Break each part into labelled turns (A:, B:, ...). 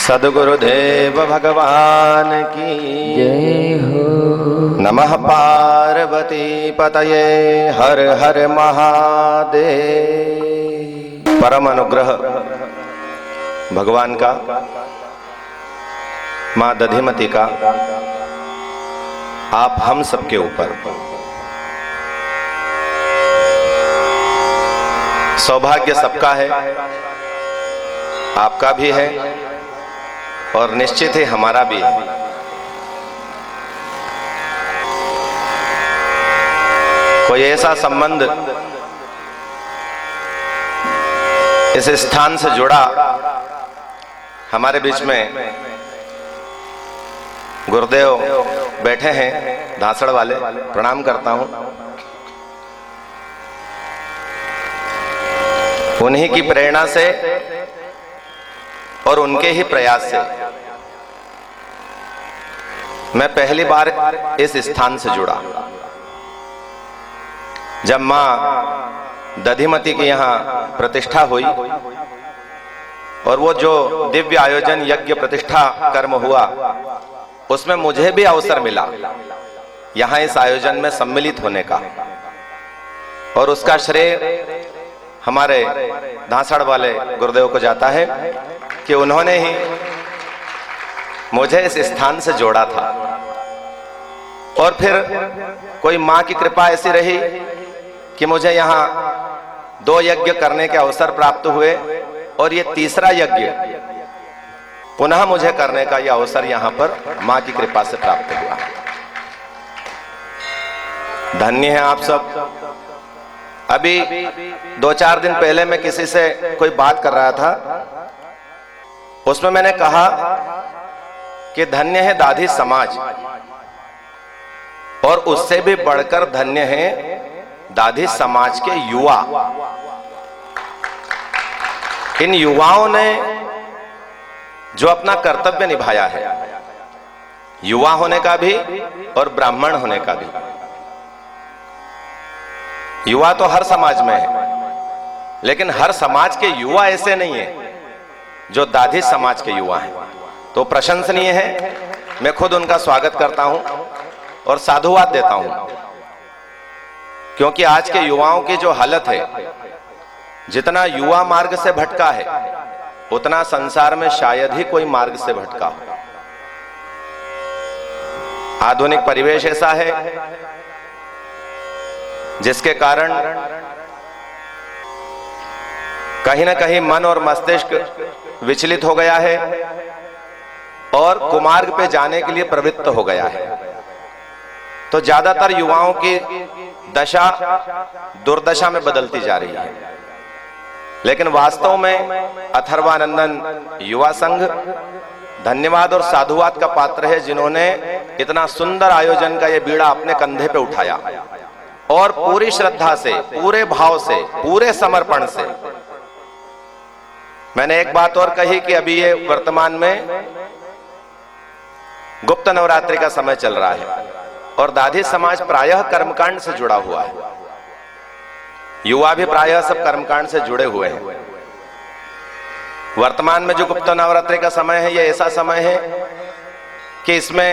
A: सद्गुरुदेव भगवान की
B: जय हो।
A: नमः पार्वती पतये हर हर महादेव। परम अनुग्रह भगवान का, माँ दधिमती का आप हम सबके ऊपर। सौभाग्य सबका है, आपका भी है और निश्चित ही हमारा भी है। कोई ऐसा संबंध इस स्थान से जुड़ा हमारे बीच में। गुरुदेव बैठे हैं धासड़ वाले, प्रणाम करता हूं। उन्हीं की प्रेरणा से और उनके ही प्रयास से मैं पहली बार इस स्थान से जुड़ा। जब मां दधिमती की यहां प्रतिष्ठा हुई और वो जो दिव्य आयोजन यज्ञ प्रतिष्ठा कर्म हुआ, उसमें मुझे भी अवसर मिला यहां इस आयोजन में सम्मिलित होने का। और उसका श्रेय हमारे धासड़ वाले गुरुदेव को जाता है कि उन्होंने ही मुझे इस स्थान से जोड़ा था। और फिर कोई मां की कृपा ऐसी रही कि मुझे यहां 2 यज्ञ करने के अवसर प्राप्त हुए और ये तीसरा यज्ञ पुनः मुझे करने का यह अवसर यहां पर मां की कृपा से प्राप्त हुआ। धन्य है आप सब। अभी 2-4 दिन पहले मैं किसी से कोई बात कर रहा था, उसमें मैंने कहा कि धन्य है दाधी समाज, और उससे भी बढ़कर धन्य है दाधी समाज के युवा। इन युवाओं ने जो अपना कर्तव्य निभाया है, युवा होने का भी और ब्राह्मण होने का भी। युवा तो हर समाज में है, लेकिन हर समाज के युवा ऐसे नहीं है जो दाधी समाज के युवा हैं। तो प्रशंसनीय है। मैं खुद उनका स्वागत करता हूं और साधुवाद देता हूं, क्योंकि आज के युवाओं की जो हालत है, जितना युवा मार्ग से भटका है उतना संसार में शायद ही कोई मार्ग से भटका हो। आधुनिक परिवेश ऐसा है जिसके कारण कहीं ना कहीं मन और मस्तिष्क विचलित हो गया है और कुमार्ग पे जाने के लिए प्रवृत्त हो गया है। तो ज्यादातर युवाओं की दशा दुर्दशा में बदलती जा रही है। लेकिन वास्तव में अथर्वानंदन युवा संघ धन्यवाद और साधुवाद का पात्र है, जिन्होंने इतना सुंदर आयोजन का ये बीड़ा अपने कंधे पे उठाया और पूरी श्रद्धा से, पूरे भाव से, पूरे समर्पण से। मैंने एक बात और कही कि अभी ये वर्तमान में गुप्त नवरात्रि का समय चल रहा है और दाधी समाज प्रायः कर्मकांड से जुड़ा हुआ है। युवा भी प्रायः सब कर्मकांड से जुड़े हुए हैं। वर्तमान में जो गुप्त नवरात्रि का समय है, ये ऐसा समय है कि इसमें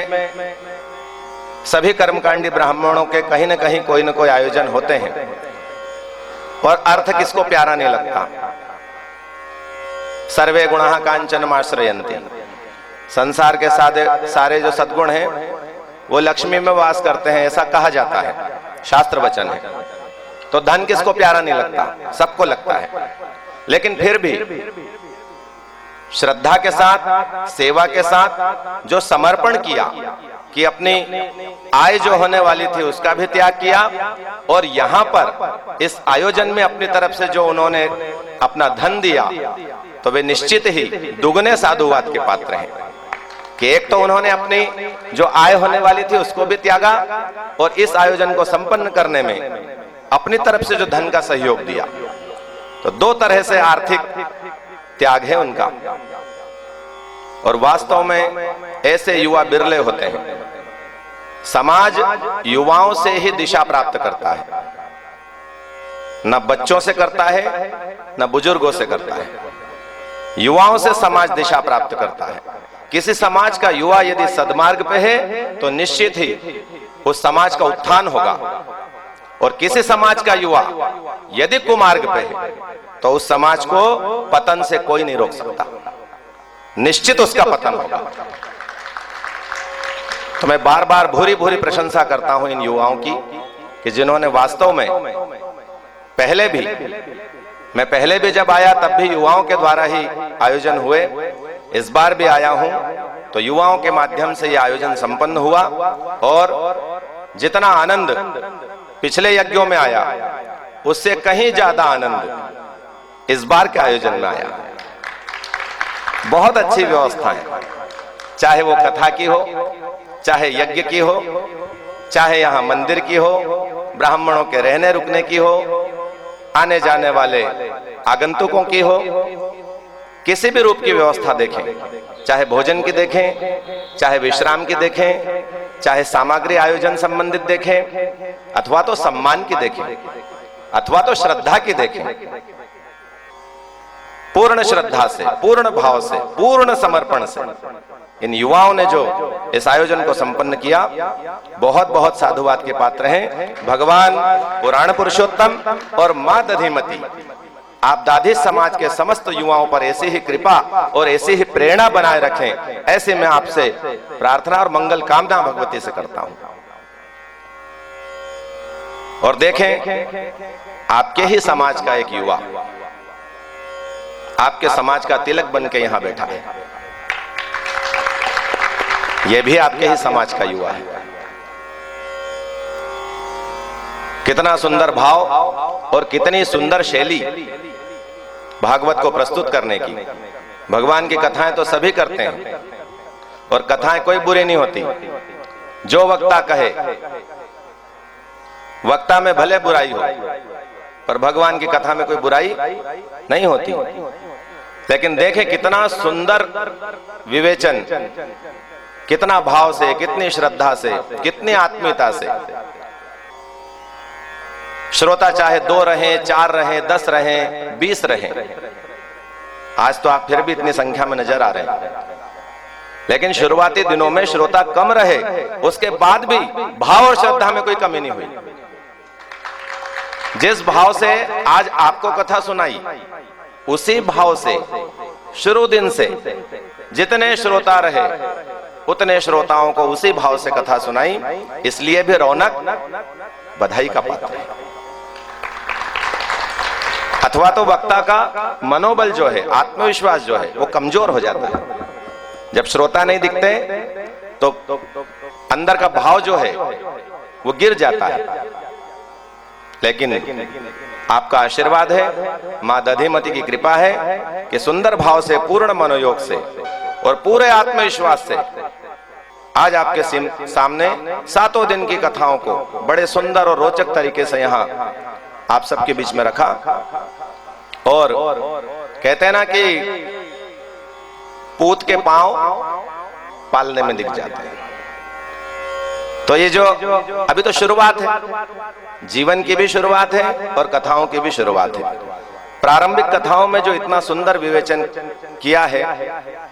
A: सभी कर्मकांडी ब्राह्मणों के कहीं न कहीं कोई न कोई आयोजन होते हैं। और अर्थ किसको प्यारा नहीं लगता। सर्वे गुणाः कांचनमाश्रयन्ति। संसार के सारे जो सद्गुण हैं वो लक्ष्मी में वास करते हैं, ऐसा कहा जाता है, शास्त्र वचन है। तो धन किसको प्यारा नहीं लगता, सबको लगता है। लेकिन फिर भी श्रद्धा के साथ, सेवा के साथ जो समर्पण किया कि अपनी आय जो होने वाली थी उसका भी त्याग किया, और यहां पर इस आयोजन में अपनी तरफ से जो उन्होंने अपना धन दिया, तो वे निश्चित ही दुगने साधुवाद के पात्र हैं। कि एक तो उन्होंने अपनी जो आय होने वाली थी उसको भी त्यागा और इस आयोजन को संपन्न करने में अपनी तरफ से जो धन का सहयोग दिया। तो 2 तरह से आर्थिक त्याग है उनका। और वास्तव में ऐसे युवा बिरले होते हैं। समाज युवाओं से ही दिशा प्राप्त करता है, न बच्चों से करता है, न बुजुर्गों से करता है। युवाओं से समाज दिशा प्राप्त करता है। किसी समाज का युवा यदि सद्मार्ग पे है तो निश्चित ही उस समाज का उत्थान होगा, और किसी समाज का युवा यदि कुमार्ग पे है तो उस समाज को पतन से कोई नहीं रोक सकता, निश्चित उसका पतन होगा। तो मैं बार बार भूरी भूरी प्रशंसा करता हूं इन युवाओं की कि जिन्होंने वास्तव में पहले भी जब आया तब भी युवाओं के द्वारा ही आयोजन हुए, इस बार भी आया हूं तो युवाओं के माध्यम से यह आयोजन संपन्न हुआ, और जितना आनंद पिछले यज्ञों में आया उससे कहीं ज्यादा आनंद इस बार के आयोजन में आया। बहुत अच्छी व्यवस्था है, चाहे वो कथा की हो, चाहे यज्ञ की हो, चाहे यहां मंदिर की हो, ब्राह्मणों के रहने रुकने की हो, आने जाने वाले आगंतुकों की हो, किसी भी रूप की व्यवस्था देखें, चाहे भोजन की देखें, चाहे विश्राम की देखें, चाहे सामग्री आयोजन संबंधित देखें, अथवा तो सम्मान की देखें, अथवा तो श्रद्धा की देखें, पूर्ण श्रद्धा से, पूर्ण भाव से, पूर्ण समर्पण से इन युवाओं ने जो इस आयोजन को संपन्न किया, बहुत बहुत साधुवाद के पात्र हैं। भगवान पुराण पुरुषोत्तम और मां दधिमती आप दाधी समाज के समस्त युवाओं पर ऐसी ही कृपा और ऐसी ही प्रेरणा बनाए रखें, ऐसे मैं आपसे प्रार्थना और मंगल कामना भगवती से करता हूं। और देखें, आपके ही समाज का एक युवा आपके समाज का तिलक बन के यहां बैठा है, यह भी आपके ही समाज का युवा है। कितना सुंदर भाव और कितनी सुंदर शैली भागवत को प्रस्तुत करने की। भगवान की कथाएं तो सभी करते हैं और कथाएं कोई बुरी नहीं होती, जो वक्ता कहे, वक्ता में भले बुराई हो पर भगवान की कथा में कोई बुराई नहीं होती। लेकिन देखें कितना सुंदर विवेचन, कितना भाव से, कितनी श्रद्धा से, कितनी आत्मीयता से श्रोता चाहे 2 रहें, 4 रहें, 10 रहें, 20 रहें, आज तो आप फिर भी इतनी संख्या में नजर आ रहे हैं, लेकिन शुरुआती दिनों में श्रोता कम रहे, उसके बाद भी भाव और श्रद्धा में कोई कमी नहीं हुई। जिस भाव से आज आपको कथा सुनाई, उसी भाव से शुरू दिन से जितने श्रोता रहे उतने श्रोताओं को उसी भाव से कथा सुनाई, इसलिए भी रौनक बधाई का पात्र है। अथवा तो वक्ता का मनोबल जो है, आत्मविश्वास जो है, वो कमजोर हो जाता है। जब श्रोता नहीं दिखते तो अंदर का भाव जो है वो गिर जाता है। लेकिन आपका आशीर्वाद है, मां दधिमती की कृपा है कि सुंदर भाव से, पूर्ण मनोयोग से और पूरे आत्मविश्वास से आज आपके सामने 7 दिन की कथाओं को बड़े सुंदर और रोचक तरीके से यहाँ आप सबके बीच में रखा। और कहते हैं ना कि पूत के पांव पालने में दिख जाते हैं। तो ये जो अभी तो शुरुआत है, जीवन की भी शुरुआत है और कथाओं की भी शुरुआत है। प्रारंभिक कथाओं में जो इतना सुंदर विवेचन किया है,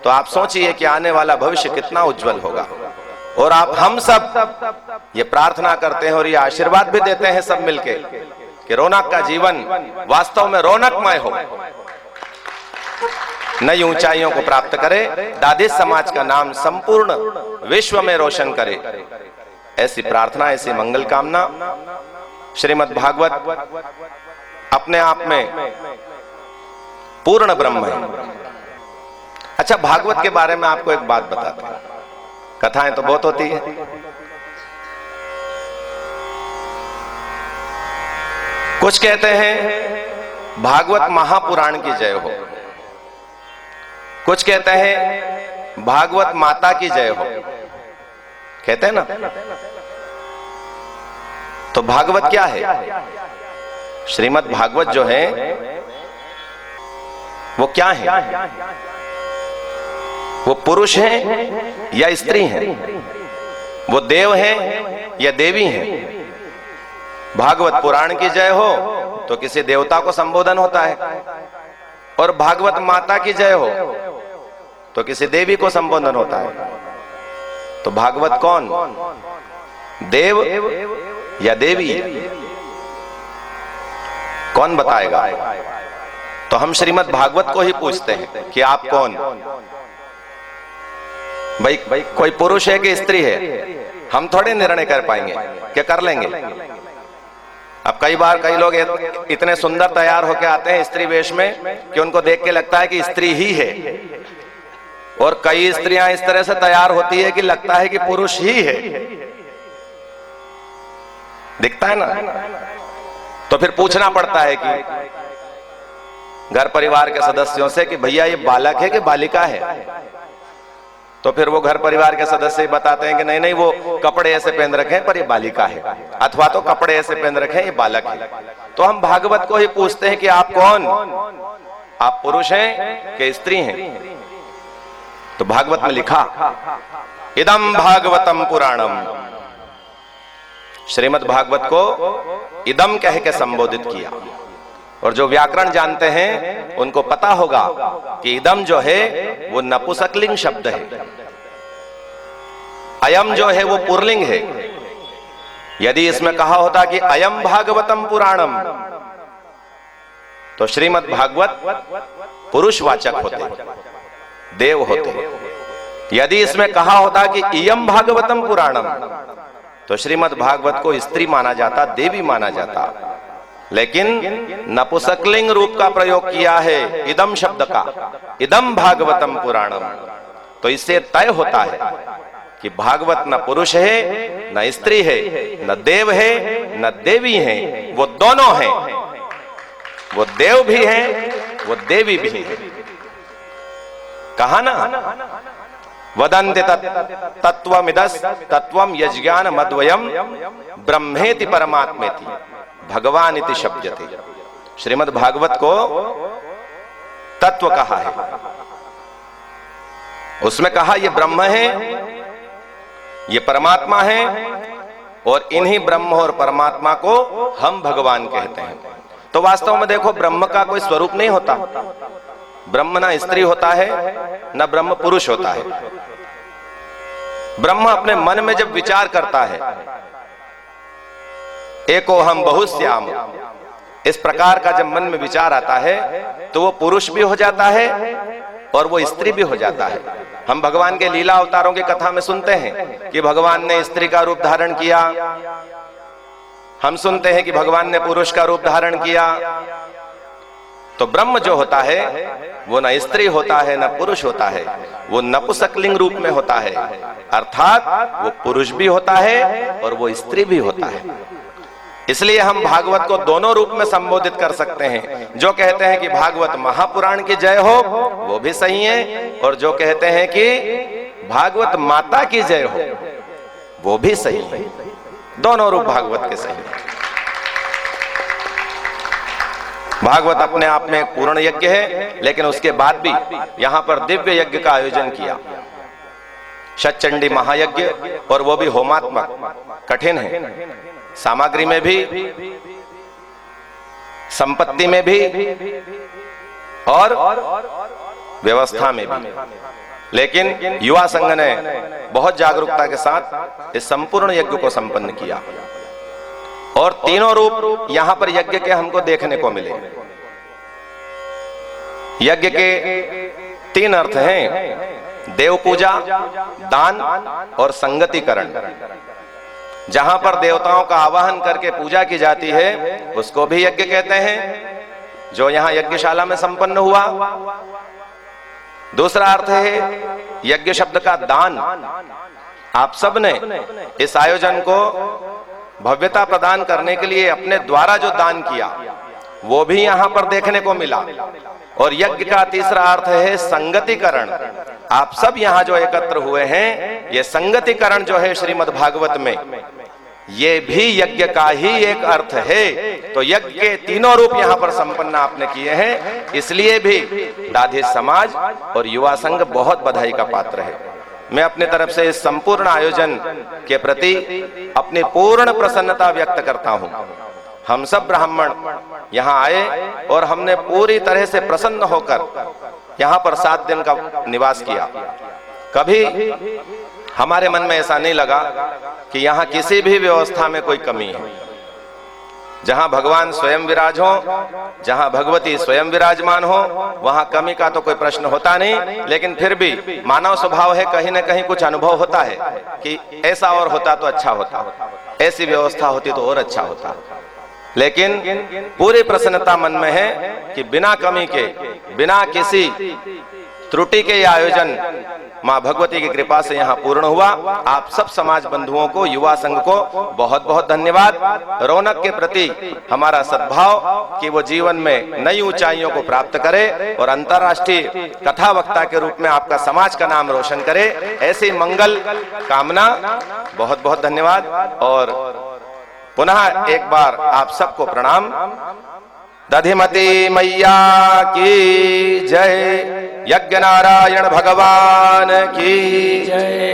A: तो आप सोचिए कि आने वाला भविष्य कितना उज्जवल होगा। और आप हम सब ये प्रार्थना करते हैं और ये आशीर्वाद भी देते हैं सब मिलके कि रौनक का जीवन वास्तव में रौनकमय हो, नई ऊंचाइयों को प्राप्त करे, दादी समाज का नाम संपूर्ण विश्व में रोशन करे। ऐसी प्रार्थना, ऐसी मंगल कामना। श्रीमद् भागवत अपने आप में पूर्ण ब्रह्म है। अच्छा, भागवत के बारे में आपको एक बात बताते हैं। कथाएं तो बहुत होती है, कुछ कहते हैं भागवत महापुराण की जय हो, कुछ कहते हैं भागवत माता की जय हो, कहते हैं ना। तो भागवत क्या है? श्रीमद् भागवत जो है वो क्या है? वो पुरुष हैं या स्त्री हैं? वो देव हैं या देवी हैं? भागवत पुराण की जय हो तो किसी देवता को संबोधन होता है, और भागवत माता की जय हो तो किसी देवी को संबोधन होता है। तो भागवत कौन, देव या देवी, कौन बताएगा? तो हम श्रीमद् भागवत को ही पूछते हैं कि आप कौन? भाई कोई पुरुष है कि स्त्री है, हम थोड़े निर्णय कर पाएंगे, क्या कर लेंगे? अब कई बार कई लोग इतने सुंदर तैयार होके आते हैं स्त्री वेश में कि उनको देख के लगता है कि स्त्री ही है, और कई स्त्रियां इस तरह से तैयार होती है कि लगता है कि पुरुष ही है, दिखता है ना। तो फिर पूछना पड़ता है कि घर परिवार के सदस्यों से कि भैया ये बालक है कि बालिका है? तो फिर वो घर परिवार के सदस्य बताते हैं कि नहीं नहीं वो कपड़े ऐसे पहन रखे हैं पर ये बालिका है, अथवा तो कपड़े ऐसे पहन रखे हैं ये बालक है। तो हम भागवत को ही पूछते हैं कि आप कौन, आप पुरुष हैं कि स्त्री हैं? तो भागवत में लिखा इदम भागवतम पुराणम, श्रीमद् भागवत को इदम कह के संबोधित किया। और जो व्याकरण जानते हैं उनको पता होगा कि इदम जो है वो नपुंसकलिंग शब्द है, अयम जो है वो पुरलिंग है। यदि इसमें कहा होता कि अयम भागवतम पुराणम तो श्रीमद् भागवत पुरुषवाचक होते, देव होते। यदि इसमें कहा होता कि इयम भागवतम पुराणम तो श्रीमद् भागवत को स्त्री माना जाता, देवी माना जाता। लेकिन नपुंसकलिंग रूप का प्रयोग किया है इदम शब्द का, इदम भागवतम पुराणम। तो इससे तय होता है कि भागवत न पुरुष है, न स्त्री है, न देव है, न देवी है, वो दोनों हैं। वो देव भी हैं, वो देवी भी हैं। कहा ना वदन्ति तत्त्वमिदस् तत्त्वं यज्ञान मद्वयम ब्रह्मेति परमात्मेति भगवान इति शब्दते। श्रीमद् भागवत को तत्व कहा है, उसमें कहा ये ब्रह्म है, ये परमात्मा है, और इन्हीं ब्रह्म और परमात्मा को हम भगवान कहते हैं। तो वास्तव में देखो ब्रह्म का कोई स्वरूप नहीं होता, ब्रह्म ना स्त्री होता है ना ब्रह्म पुरुष होता है। ब्रह्म अपने मन में जब विचार करता है एको हम बहुश्याम, इस प्रकार का जब मन में विचार आता है तो वो पुरुष भी हो जाता है और वो स्त्री भी हो जाता है। हम भगवान के लीला अवतारों की कथा में सुनते हैं कि भगवान ने स्त्री का रूप धारण किया, हम सुनते हैं कि भगवान ने पुरुष का रूप धारण किया। तो ब्रह्म जो होता है वो न स्त्री होता है न पुरुष होता है, वो नपुंसकलिंग रूप में होता है, अर्थात वो पुरुष भी होता है और वो स्त्री भी होता है। इसलिए हम भागवत को दोनों रूप में संबोधित कर सकते हैं। जो कहते हैं कि भागवत महापुराण की जय हो वो भी सही है, और जो कहते हैं कि भागवत माता की जय हो वो भी सही है। दोनों रूप भागवत के सही है। भागवत अपने आप में एक पूर्ण यज्ञ है, लेकिन उसके बाद भी यहां पर दिव्य यज्ञ का आयोजन किया, शतचंडी महायज्ञ, और वो भी होमात्मक, कठिन है, सामग्री में भी, संपत्ति में भी और व्यवस्था में भी। लेकिन युवा संघ ने बहुत जागरूकता के साथ इस संपूर्ण यज्ञ को संपन्न किया, और तीनों रूप यहां पर यज्ञ के हमको देखने को मिले। यज्ञ के तीन अर्थ हैं, देव पूजा, दान और संगतिकरण। जहां पर देवताओं का आवाहन करके पूजा की जाती है उसको भी यज्ञ कहते हैं, जो यहां यज्ञशाला में संपन्न हुआ। दूसरा अर्थ है यज्ञ शब्द का दान। आप सब ने इस आयोजन को भव्यता प्रदान करने के लिए अपने द्वारा जो दान किया वो भी यहां पर देखने को मिला। और यज्ञ का तीसरा अर्थ है संगतिकरण। आप सब यहां जो एकत्र हुए हैं, ये संगतिकरण जो है श्रीमद् भागवत में, ये भी यज्ञ का ही एक अर्थ है। तो यज्ञ के तीनों रूप यहां पर संपन्न आपने किए हैं, इसलिए भी राधे समाज और युवा संघ बहुत बधाई का पात्र है। मैं अपने तरफ से इस संपूर्ण आयोजन के प्रति अपनी पूर्ण प्रसन्नता व्यक्त करता हूं। हम सब ब्राह्मण यहाँ आए और हमने पूरी तरह से प्रसन्न होकर यहाँ पर 7 दिन का निवास किया। कभी हमारे मन में ऐसा नहीं लगा कि यहाँ किसी भी व्यवस्था में कोई कमी है। जहां भगवान स्वयं विराज हो, जहां भगवती स्वयं विराजमान हो, वहां कमी का तो कोई प्रश्न होता नहीं। लेकिन फिर भी मानव स्वभाव है, कहीं ना कहीं कुछ अनुभव होता है कि ऐसा और होता तो अच्छा होता, ऐसी व्यवस्था होती तो और अच्छा होता। लेकिन पूरी प्रसन्नता मन में है कि बिना कमी के, बिना किसी त्रुटि के यह आयोजन मां भगवती की कृपा से यहाँ पूर्ण हुआ। आप सब समाज बंधुओं को, युवा संघ को बहुत बहुत धन्यवाद। रौनक के प्रति हमारा सद्भाव कि वो जीवन में नई ऊंचाइयों को प्राप्त करे और अंतर्राष्ट्रीय कथा वक्ता के रूप में आपका समाज का नाम रोशन करे, ऐसी मंगल कामना। बहुत बहुत धन्यवाद और पुनः एक बार आप सबको प्रणाम। दधिमती मैया की जय, यज्ञ नारायण भगवान की जय।